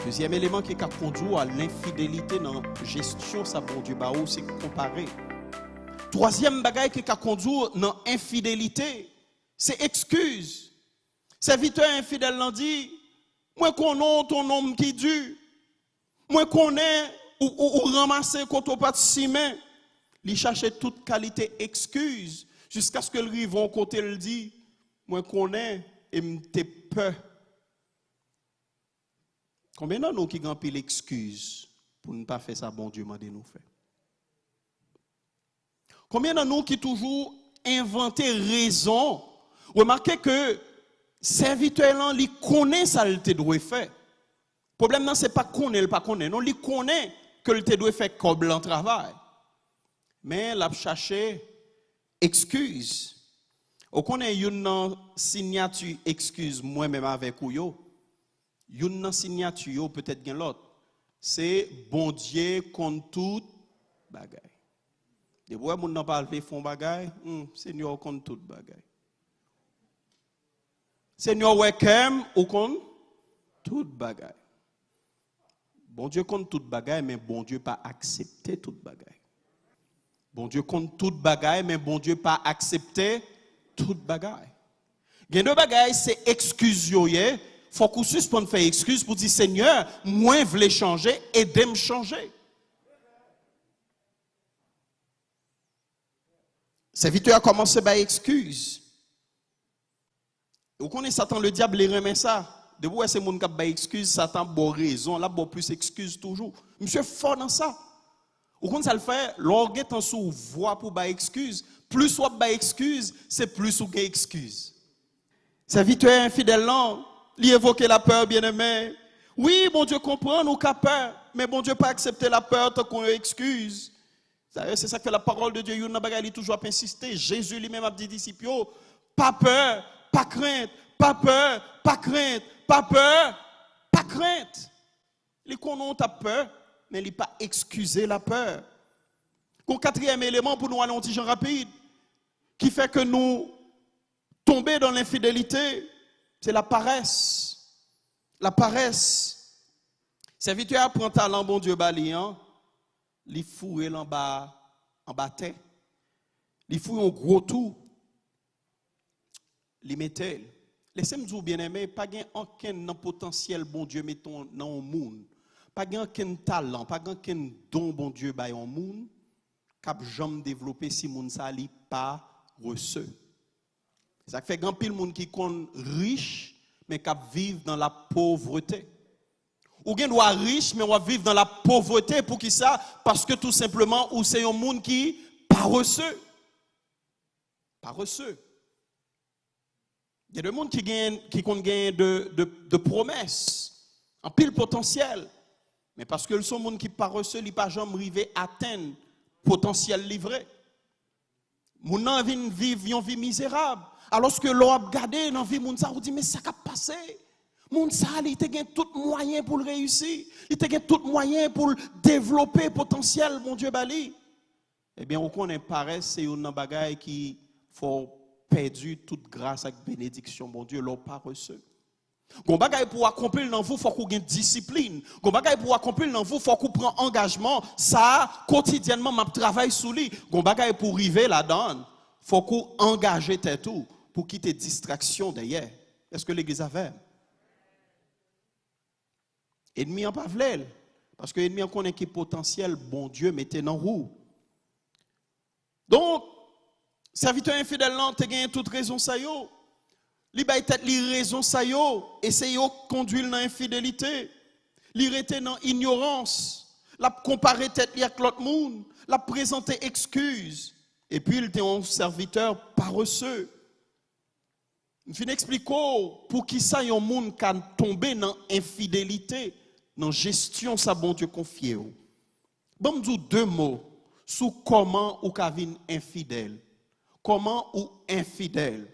Deuxième élément qui a conduit à l'infidélité dans la gestion, ça bon Dieu, c'est comparer. Troisième bagaille qui a conduit dans l'infidélité, c'est excuse. Serviteur infidèle l'en dit, moi connais ton homme qui dure, moi connais ou ramasser quand on pas de ciment. Il cherche toute qualité excuse jusqu'à ce que le rivon côté le dit, moi connais et m'te peur. Combien de nous qui ont pile l'excuse pour ne pas faire ça, bon Dieu m'a dit nous faire? Combien de nous qui toujours inventé raison? Remarquez que serviteur là, il connaît ça il te doit faire. Le problème non c'est pas connaît pas connaît, non, il connaît que il te doit faire comme le travail. Mais l'a cherché excuse. On connaît une signature excuse moi même avec ou yo. Une signature peut-être gain l'autre. C'est bon Dieu contre tout bagaille. De ouais moun nan pa lever fond bagaille, Seigneur contre tout bagaille. Seigneur welcome ou contre tout bagaille. Bon Dieu contre tout bagaille mais bon Dieu pas accepter tout bagaille. Bon Dieu contre tout bagaille mais bon Dieu pas accepter tout bagaille. Gen deux bagaille c'est excuse yo yé. Faut qu'on suspende faire excuse pour dire Seigneur, moi je veux changer, aidez-moi changer. Serviteur a commencé par excuse. Vous connaissez Satan, le diable, il remet ça. De vous, c'est mon qui a excuse, Satan a raison, là, plus excuse toujours. Monsieur fort dans ça. Vous connaissez ça le fait, l'orgueil en sous voix pour ba excuse. Plus soit ba excuse, c'est plus ou gain excuse. Serviteur infidèle, non. Il évoque la peur, bien-aimé. Oui, bon Dieu comprend, nous avons peur. Mais bon Dieu pas accepter la peur tant qu'on excuse. C'est ça que fait la parole de Dieu. Il a toujours insisté. Jésus lui-même a dit aux disciples, pas peur, pas crainte, pas peur, pas crainte, pas peur, pas crainte. Il connaît ta peur, mais il n'a pas excusé la peur. Un quatrième élément pour nous aller en petit rapide, qui fait que nous tombons dans l'infidélité, c'est la paresse. La paresse. Serviteur apprend talent, bon Dieu, balian, li fouille en bas terre. Li fouille en gros tout. Li mettel. Laissez-moi dire bien aimé, pas gain aucun potentiel bon Dieu mettons dans le monde. Pas gain aucun talent, pas gain aucun don bon Dieu bay en monde cap jamais développer si moun sa li pas reçu. Ça fait grand pile monde qui sont riche mais qui vivent dans la pauvreté. Ou bien doit riche mais on vivre dans la pauvreté pour qui ça? Parce que tout simplement ou c'est un monde qui pas reçu. Pas reçu. Il y a des gens qui ont gagné de promesses, en pile potentiel. Mais parce que ce monde qui pas reçu, il pas jamais arrivé à atteindre potentiel livré. Moun nan vivre une vie misérable. Alors que l'on a regardé dans la vie, moun sa ou dit mais ça a passé. Moun sa il te gen tout moyen pour le réussir. Il te gen tout moyen pour développer potentiel mon Dieu bali. Eh bien on connaît paresse c'est une bagaille qui faut perdu toute grâce avec bénédiction mon Dieu l'ont pas reçu. Gon bagay pour accomplir dans vous faut qu'on ait discipline. Gon bagay pour accomplir dans vous faut qu'on prenne engagement. Ça quotidiennement m'a travaille sous lui. Gon bagay pour arriver là-dedans, faut qu'on engage tête tout pour quitter distraction derrière. Est-ce que l'église avait? Ennemi en pas vle parce que ennemi en connaît qui potentiel bon Dieu mettez dans roue. Donc serviteur infidèle là te gagne toute raison ça yo. Li bay tête li raison ça yo, essaye conduire dans infidélité. Li rete dans ignorance, la comparer tête li avec l'autre monde, la présenter excuse et puis il était un serviteur paresseux. Je vais expliquer pour qui ça yon monde kan tomber dans infidélité, dans gestion ça bon Dieu confié. Bon me dire deux mots sur comment ou ka vin infidèle. Comment ou infidèle?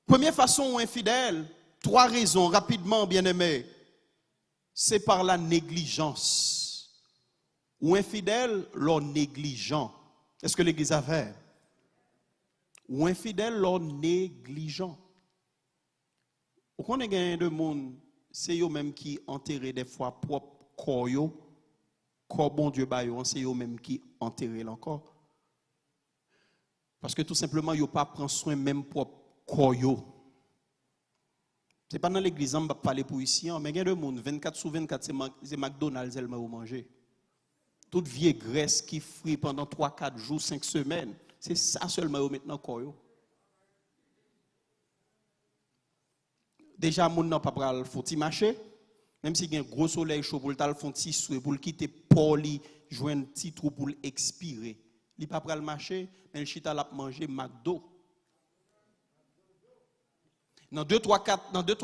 Première façon ou infidèle, trois raisons rapidement bien-aimés. C'est par la négligence. Ou infidèle, l'on négligent. Est-ce que l'église a fait? Ou infidèle, l'on négligent. Vous connaissez de monde c'est eux même qui enterrent des fois propre corps yo, corps bon Dieu ba yo, c'est eux même qui enterrent encore. Parce que tout simplement yo pas prend soin même propre corps yo. C'est pas dans l'église on va parler pour ici, mais il y a des monde 24 sur 24 c'est McDonald's elle m'a mangé. Toute vieille graisse qui frit pendant 3 4 jours, 5 semaines, c'est ça seulement maintenant corps yo. Déjà, mon n'a pas pral faut ti marcher, même si il y a un gros soleil chaud pour le tal font ti soué pour le quitter poli, joindre un petit trou pour l'expirer. Il pas pral marcher, mais le chita l'a manger McDo. Dans 2 3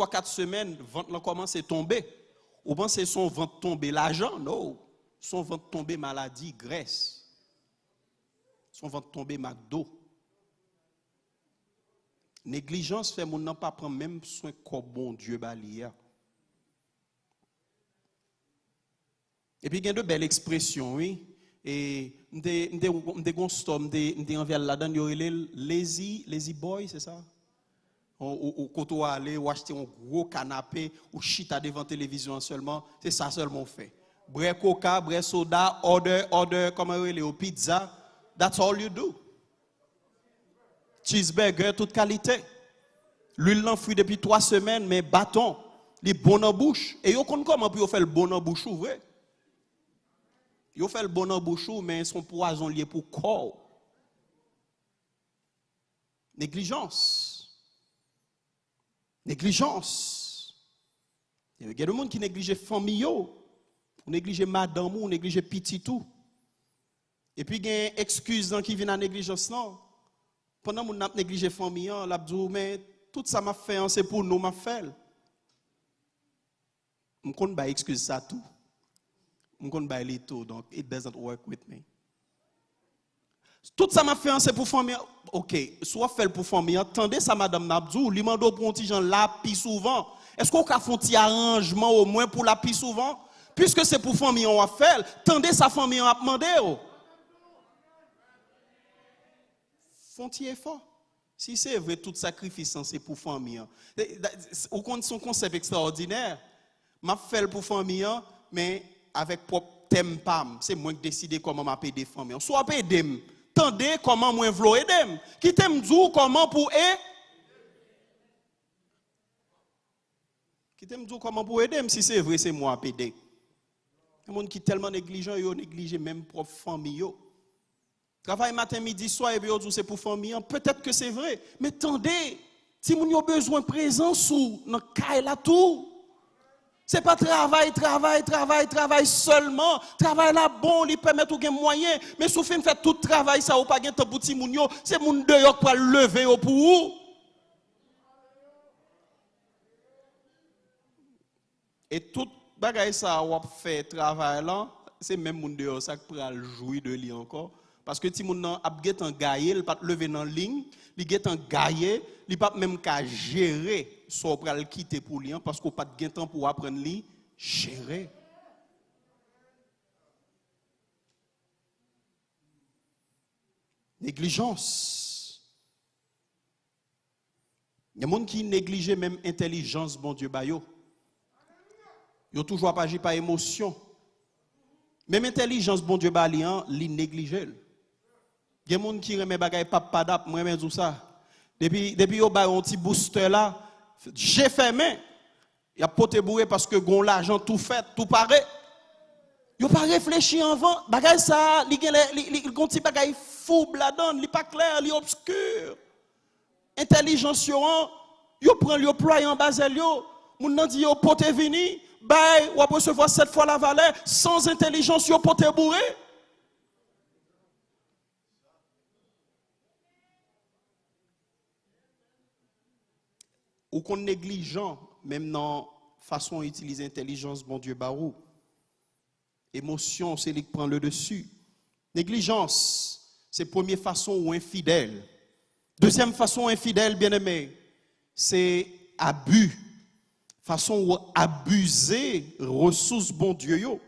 4 semaines, ventre commence à tomber. Ou pensez son ventre tomber l'argent? Non, son ventre tomber maladie, graisse. Son ventre tomber McDo. Négligence fait mon n'a pas prendre même soin comme bon Dieu balia. Et puis il y a de belles expressions, oui. Et m'de gonstome m'de envers là-dedans yo lazy boy, c'est ça? Ou quand on aller ou acheter un gros canapé ou chita devant télévision seulement, c'est ça seulement fait. Bre coca, bre soda, order comment on pizza, that's all you do. Cheeseburger, toute qualité. L'huile l'enfuit depuis 3 semaines, mais bâton, les bon en bouche. Et vous connaissez comment vous faire le bon en bouche, vrai? Vous fait le bon en bouche, mais son poison lié pour corps. Négligence. Négligence. Il y a des gens qui négligent famille, ou négligent madame, ou négligent petit tout. Et puis il y a des excuses qui viennent à négligence, non? Pendant que nous avons négligé la famille, nous avons dit, mais tout ça m'a fait, c'est pour nous, m'a fait. Je ne connais pas excuse ça tout. Je ne connais pas les tout, donc it doesn't work with me. Tout ça m'a fait, c'est pour la famille. Ok, soit fait pour la famille. Attendez ça, madame Nabdou, lui mando pour un petit gens là, plus souvent. Est-ce qu'on a fait un petit arrangement au moins pour la plus souvent? Puisque c'est pour la famille, on va faire. Attendez sa famille, on va demander. Font-ils effort? Si c'est vrai, tout sacrifice, c'est pour famille. Au compte son concept extraordinaire. M'a fait pour famille, mais avec propre thème pam. C'est moi qui décide comment m'a aider famille. Soit aider, tendez comment moi vlo aider. Qui t'aime dire comment pour aider? Qui t'aime dire comment pour aider? Si c'est vrai, c'est moi aider. Les gens qui sont tellement négligents, ils négligent même propre famille. Travail matin, midi, soir, et puis c'est pour famille. Peut-être que c'est vrai. Mais attendez, si vous avez besoin de présence ou dans le là tout, c'est pas travail seulement. Travail là bon, il permet de gagner moyen. Mais si vous faites tout travail, ça ou pas gagner temps pour ti moun yo, c'est moun dehors pour lever pour vous. Et tout bagay ça ou fait travail là, c'est même moun dehors ça qui pour jouir de lui encore. Parce que si moun a get en gaillé, il pas lever dans ligne, il get en gaillé, il pas même qu'à gérer soit pour le quitter pour lui parce qu'on pas de temps pour apprendre lui gérer. Négligence. Il y a des gens qui négligent même intelligence bon Dieu ba yo. Yo toujours pas agir par émotion. Même intelligence bon Dieu ba li néglige. Il y a des gens qui remet bagay papa dap, moi même tout ça. Depuis yo ba un petit booster là, j'ai fermé. Il a poté bourré parce que gon l'argent tout fait, tout paraît. Yo pas réfléchi avant, bagay ça, li gon ti bagay fou là-dedans, li pas clair, li obscur. Intelligence yo prend yo ploy en basel yo, moun nan di yo poté vini, bay ou recevoir 7 fois la valeur sans intelligence yo poté bourré. Ou qu'on négligent, même dans façon d'utiliser l'intelligence, bon Dieu, barou. Émotion, c'est lui qui prend le dessus. Négligence, c'est première façon ou infidèle. Deuxième façon infidèle, bien aimé, c'est abus. Façon ou abuser ressources bon Dieu yo.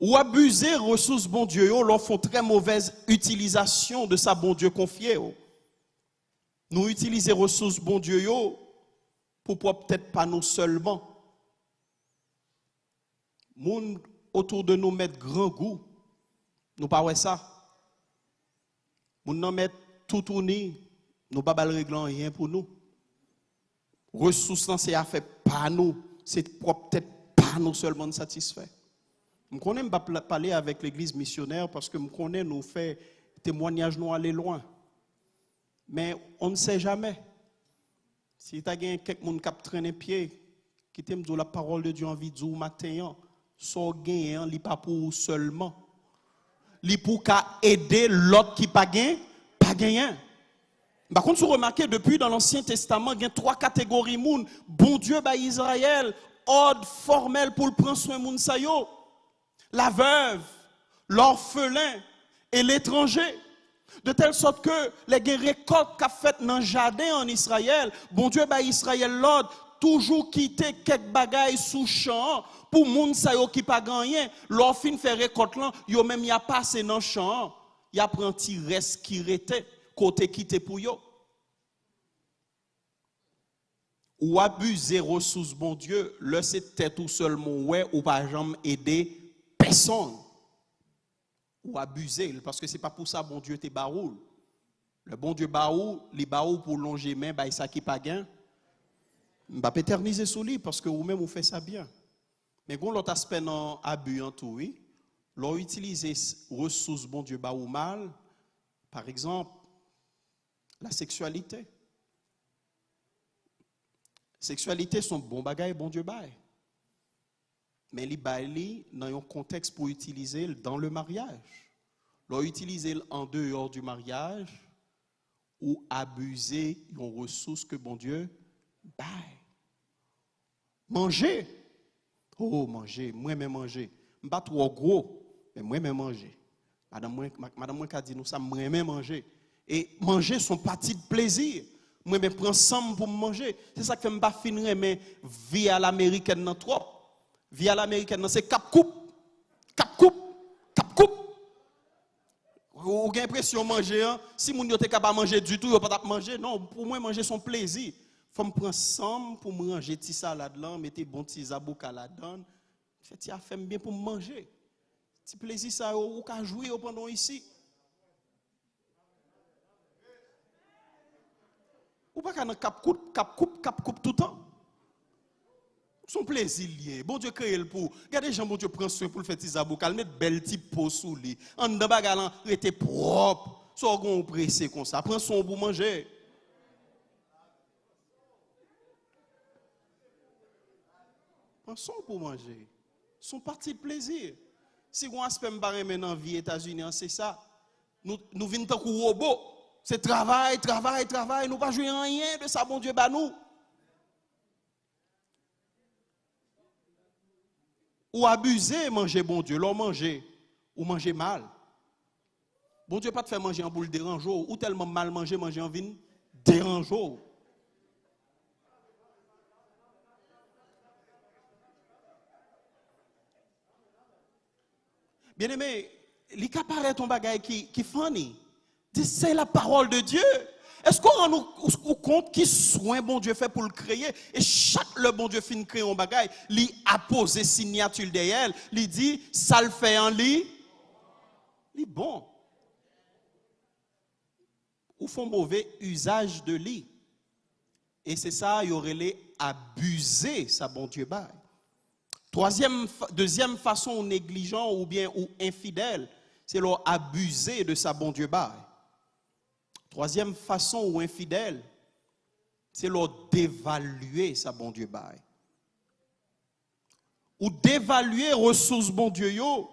Ou abuser ressources bon Dieu yo, l'on font très mauvaise utilisation de sa bon Dieu confié. Nous utilisons ressources bon Dieu yo pour peut-être pas nous seulement. Moun autour de nous mettent grand goût. Nous pas ouais ça. Moun nan mettre tout tourner, nous pas bal réglant rien pour nous. Ressources c'est à faire pas nous, c'est peut-être pas nous seulement satisfait. Je connais pas parler avec l'église missionnaire parce que je connais nous fait témoignage nous aller loin. Mais on ne sait jamais. Si tu as quelqu'un qui a traîné pied, qui t'aime la parole de Dieu en vie du matin, so gain li pas pour seulement. Li pour aider l'autre qui pas gain, pas gagné. Par contre, vous remarquez depuis dans l'Ancien Testament, il y a 3 catégories moun. Bon Dieu ba Israël, ordre formel pour le prendre soin moun sa yo. La veuve, l'orphelin et l'étranger. De telle sorte que les récoltes qu'a fait dans le jardin en Israël, bon Dieu ba Israël l'ordre toujours quitter quelques bagailles sous champ pour moun sa yo qui pas gagné. Leur fin fait récolte là, yo même y a passé dans champ, y a prend petit reste qui rete côté quitté pour yo. Ou abuser ressources bon Dieu, le c'est tête ou seulement ouais ou pas jamais aider personne. Ou abuser parce que c'est pas pour ça bon Dieu te baroul. Le bon Dieu baroul, li baroul pour longer main ba ça qui pas gain. M'pa éterniser sous lui parce que vous même vous fait ça bien. Mais gon l'autre aspect dans abus en tout oui, l'on utiliser ressources bon Dieu ba ou mal. Par exemple, la sexualité. Sexualité sont bon bagay bon Dieu bail. Mais li bail dans un contexte pour utiliser dans le mariage. L'on utiliser en dehors du mariage ou abuser une ressource que bon Dieu bail. Manger. Oh, manger, moi-même manger. M'pas trop gros, mais moi-même manger. Madame moi a dit nous ça moi-même manger. Et manger son partie de plaisir. Moi-même prends somme pour manger. C'est ça que m'pas finir mais vie à l'américaine non trop. Vie à l'américaine c'est cap coupe. Ou avez l'impression de manger, hein? Si vous n'êtes pas capable de manger du tout, vous n'êtes pas manger. Non, pour moi, manger son plaisir. Il faut me prendre somme pour me ranger petit salade là, mettre bon petit zabouka là-dedans. Ça fait bien pour manger. Petit plaisir ça ou ka jouer pendant ici. Ou pas qu'un cap coupe tout le temps. Son plaisir lié. Bon Dieu crée le pour. Regardez Jean bon Dieu prend soin pour le faire petit zabouka, mettre belle type peau sous lui. En dedans bagalan était propre. Soit on pressé comme ça, prend son pour manger. Prends son pour manger. Son parti de plaisir. Si on aspect m'barre maintenant vie États-Unis, c'est ça. Nous venons tant que robot. C'est travail. Nous pas jouer rien de ça bon Dieu ba nous. Ou abuser manger bon Dieu, l'on manger ou manger mal. Bon Dieu pas te faire manger en boule dérangeant ou tellement mal manger en vin dérangeant. Bien aimé, il apparaît ton bagage qui funny. C'est la parole de Dieu. Est-ce qu'on rend nous compte qui soin bon Dieu fait pour le créer et chaque le bon Dieu fin créer un bagage, il a posé signature derrière, il dit ça le fait en lui. Il bon. Ou font mauvais usage de lui. Et c'est ça, il y aurait les abuser ça bon Dieu bail. Deuxième façon négligent ou bien ou infidèle, c'est leur abuser de sa bon Dieu bail. Troisième façon ou infidèle, c'est leur dévaluer sa bon Dieu bail. Ou dévaluer ressources bon Dieu yo.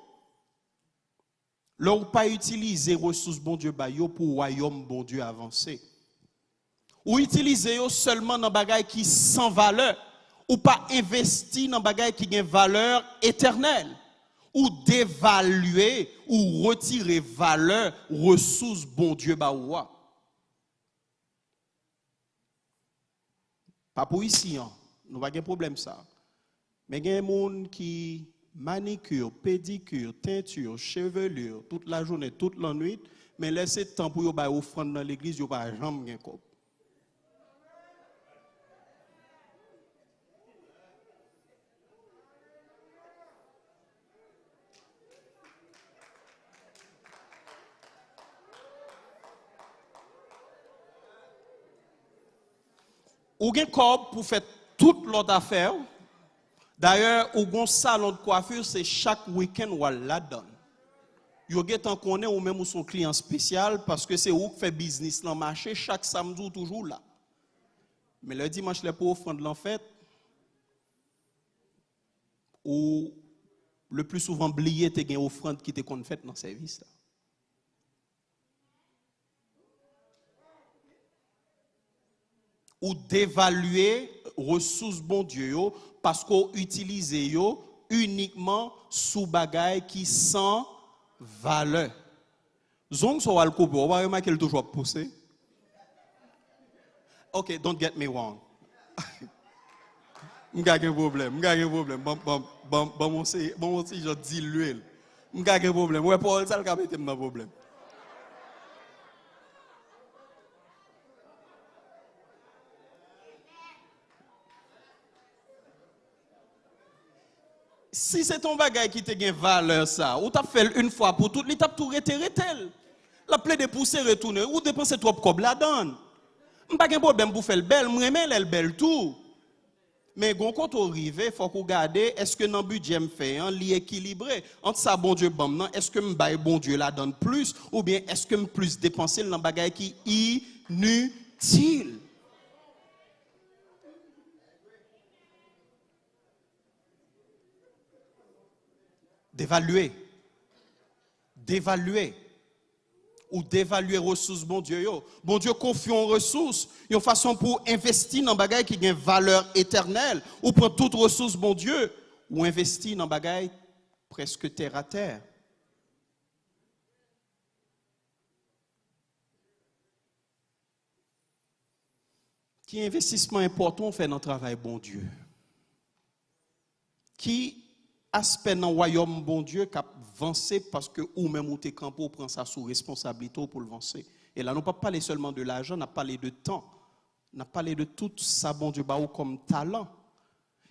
Leur pas utiliser ressources bon Dieu bail yo pour royaume bon Dieu avancer. Ou utiliser yo seulement dans bagaille qui sans valeur ou pas investir dans bagaille qui a valeur éternelle. Ou dévaluer ou retirer valeur ressources bon Dieu baoua. Pas pour ici, hein. Nous n'avons pas de problème ça. Mais il y a des gens qui manicure, pédicure, teinture, chevelure, toute la journée, toute la nuit, mais laissez temps pour vous offrande dans l'église, vous n'avez pas jamais de cop. Ou gen corps pour faire toute l'autre affaire. D'ailleurs, ou gon salon de coiffure, c'est chaque week-end ou la donne. Yo get en connaît ou même ou son client spécial parce que c'est où qui fait business dans le marché chaque samedi ou toujours là. Mais le dimanche les pour offrande l'en fête ou le plus souvent oublié te gen offrande qui te kon fait dans service là. Ou d'évaluer ressources bon Dieu yo, parce qu'on utilise yo uniquement sous bagaille qui sans valeur. Zong so al couper, on va remarquer le toujours pousser. OK, don't get me wrong. M'ga un problème. Bon aussi je dis l'huile. M'ga un problème. Ouais Paul ça le ka mettre dans problème. Si c'est ton bagage qui te gagne valeur ça, ou t'as fait une fois pour toutes, l'étape tout reterrer tel. La plaie de pousser retourner ou dépenser trop comme la donne. M'pas de problème pour faire le bel, m'aimer le bel tout. Mais quand on arrive, faut qu'on regarde est-ce que dans le budget me fait un li équilibré entre ça bon Dieu bon non, est-ce que me bail bon Dieu la donne plus ou bien est-ce que me plus dépenser dans bagage qui inutile. D'évaluer ou d'évaluer ressources bon Dieu yo. Bon Dieu confie en ressources, une façon pour investir dans bagaille qui gagne valeur éternelle ou prendre toute ressource bon Dieu ou investir dans bagaille presque terre à terre. Qui investissement important fait dans le travail bon Dieu? Qui aspect dans le royaume bon Dieu qui a avancé parce que ou même ou tes campos prend ça sous responsabilité pour le avancer. Et là, nous ne pas parler seulement de l'argent, on a parlé de temps, on a parlé de tout ça bon Dieu bah, comme talent.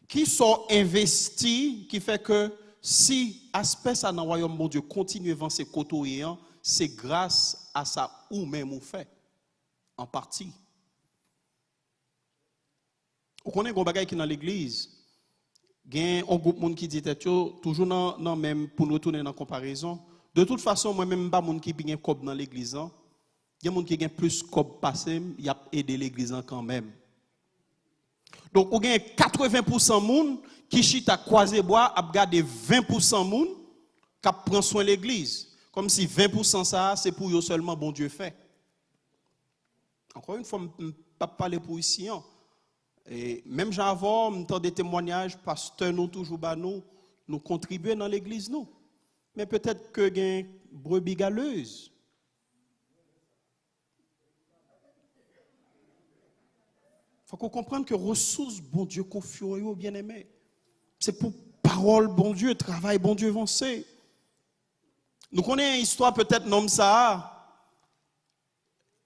Qui sont investis, qui fait que si aspect ça dans le royaume bon Dieu continue à avancer côtoyant, c'est grâce à ça ou même ou fait, en partie. On connaît un bagage qui dans l'église. Il y a un groupe de monde qui dit toujours dans même pour nous retourner dans la comparaison. De toute façon, moi-même, pas monde qui bien cob dans l'église. Il y a des gens qui ont plus cob passé, il a aidé l'église quand même. Donc, il y a 80% de monde qui chita à croiser bois, a gardé 20% de monde qui prend soin de l'église. Comme si 20% ça, c'est pour eux seulement bon Dieu fait. Encore une fois, je ne peux pas parler pour ici. Et même j'avais tant des témoignages, pasteurs nous toujours nous contribuer dans l'église nous. Mais peut-être que gain brebis galeuse. Faut qu'on comprenne que ressources bon Dieu confie au bien-aimé. C'est pour parole bon Dieu, travail bon Dieu avancé. Nous connaissons une histoire peut-être nom ça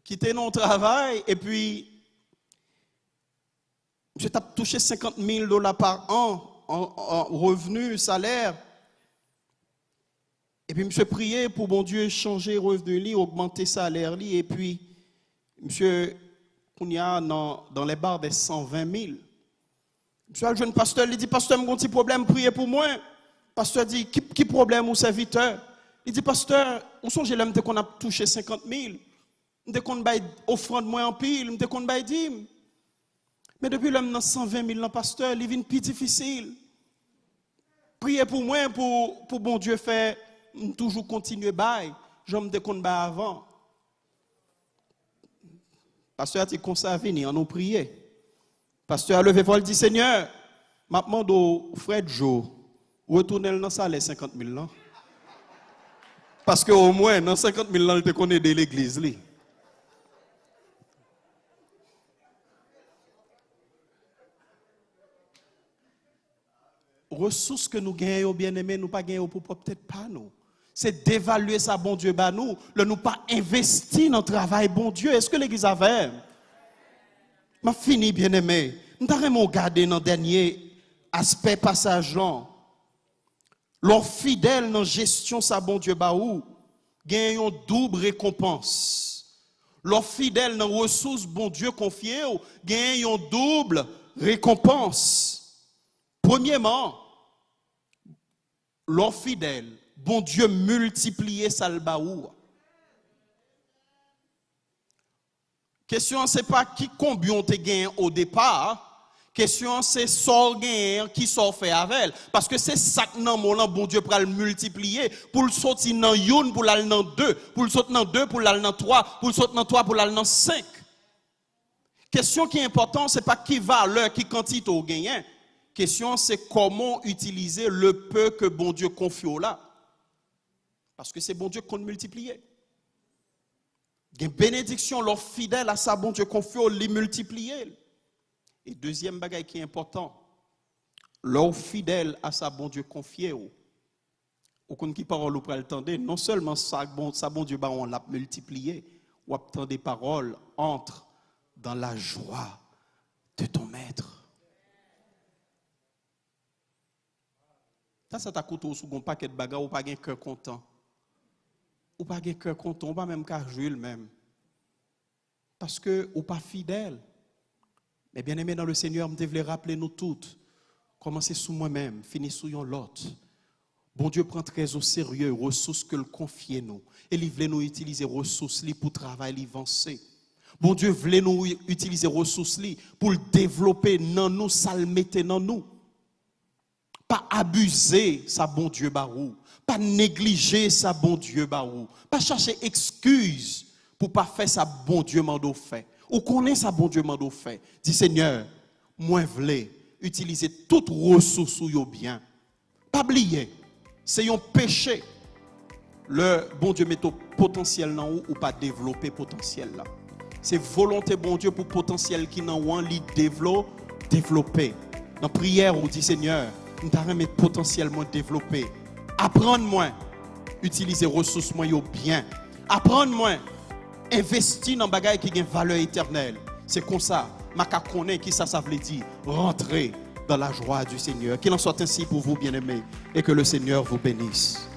qui était dans le travail et puis je t'ai touché $50,000 par an en revenu, salaire. Et puis, monsieur prié pour bon Dieu changer revenu, augmenter salaire, et puis, monsieur, on y a dans les barres des 120 000. Monsieur, le jeune pasteur, il dit, pasteur, j'ai un petit problème, priez pour moi. Pasteur dit, qui problème, ou serviteur? Il dit, pasteur, on songe l'homme qu'on a touché 50 000. Dès qu'on a offrande moi en pile, dès qu'on a dîme. Mais depuis l'homme dans 120 000 ans, pasteur, il vient plus difficile. Priez pour moi, pour bon Dieu faire, toujours continuer bail. J'aime de qu'on bail avant. Pasteur a dit qu'on s'est venir, on nous prier. Pasteur a levé vol dit Seigneur, m'a demandé au frère Joe, retourner dans ça les 50 000 ans. Parce que au moins dans 50 000 ans, il te connaît de l'église. Ressources que nous gagnons, bien aimés, nous pas gagnons pour peut-être pas nous. C'est d'évaluer ça, bon Dieu, bah nous, le nous pas investir dans le travail, bon Dieu. Est-ce que l'église avait? M'a fini, bien aimé. Nous avons regardé dans le dernier aspect passage là. Leur fidèle dans la gestion, ça, bon Dieu, bah ou, gagnons double récompense. Leur fidèle dans les ressources, bon Dieu confié, gagne une double récompense. Premièrement, leur fidèle, bon Dieu multiplier salbaou. Question c'est pas qui combien tu gagné au départ. Question c'est sort gain qui sort fait avec elle parce que c'est ça que nan mon bon Dieu pour le multiplier pour le sortir dans une pour l'aller dans deux pour le sortir dans deux pour l'aller dans trois pour le sortir dans trois pour l'aller dans cinq. Question qui est importante c'est pas qui valeur qui quantité au gagné. Question c'est comment utiliser le peu que bon Dieu confie au là. Parce que c'est bon Dieu qu'on multiplier. Une bénédiction leur fidèle à ça bon Dieu confie au les multiplier. Et deuxième bagaille qui est important, leur fidèle à sa bon Dieu confié ou qu'on qui parole ou pral tendre, non seulement ça bon Dieu on l'a multiplié, ou attend des paroles entre dans la joie de ton maître. Ça t'a coûté sous un paquet de bagages ou pas un cœur content. Ou pas un cœur content, ou pas même qu'à jouer même. Parce que ou pas fidèle. Mais bien aimé dans le Seigneur, je voulais rappeler nous toutes. Commencer sous moi-même, finir sous l'autre. Bon Dieu prend très au sérieux les ressources que le confie nous. Et il voulait nous utiliser les ressources pour travailler, avancer. Bon Dieu voulait nous utiliser les ressources pour le développer dans nous, ça le mettre dans nous. Pas abuser sa bon Dieu barou. Pas négliger sa bon Dieu barou. Pas chercher excuse pour pas faire sa bon Dieu mando fait. Ou connaît sa bon Dieu mando fait. Dis Seigneur, moi voulais utiliser toutes ressources ou bien. Pas oublier, c'est un péché. Le bon Dieu met au potentiel dans ou pas développer potentiel là. C'est volonté bon Dieu pour potentiel qui dans ou li développer. Dans prière on dit Seigneur, nous t'arrêter mettre potentiellement développer. Apprendre-moi utiliser ressources moi bien. Apprendre-moi investir dans bagaille qui a une valeur éternelle. C'est comme ça, ma connaît qui ça veut dire rentrer dans la joie du Seigneur. Qu'il en soit ainsi pour vous bien-aimés et que le Seigneur vous bénisse.